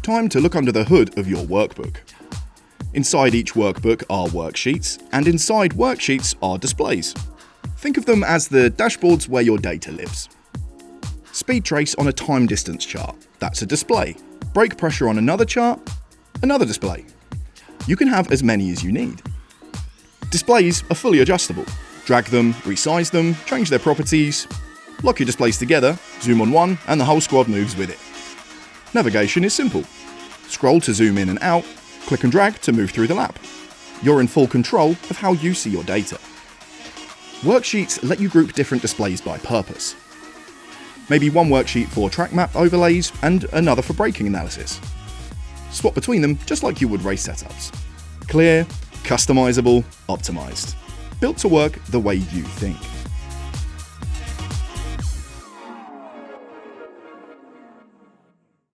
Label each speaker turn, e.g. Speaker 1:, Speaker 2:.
Speaker 1: Time to look under the hood of your workbook. Inside each workbook are worksheets, and inside worksheets are displays. Think of them as the dashboards where your data lives. Speed trace on a time distance chart, that's a display. Brake pressure on another chart, another display. You can have as many as you need. Displays are fully adjustable. Drag them, resize them, change their properties, lock your displays together, zoom on one, and the whole squad moves with it. Navigation is simple. Scroll to zoom in and out, click and drag to move through the lap. You're in full control of how you see your data. Worksheets let you group different displays by purpose. Maybe one worksheet for track map overlays and another for braking analysis. Swap between them just like you would race setups. Clear, customizable, optimized. Built to work the way you think.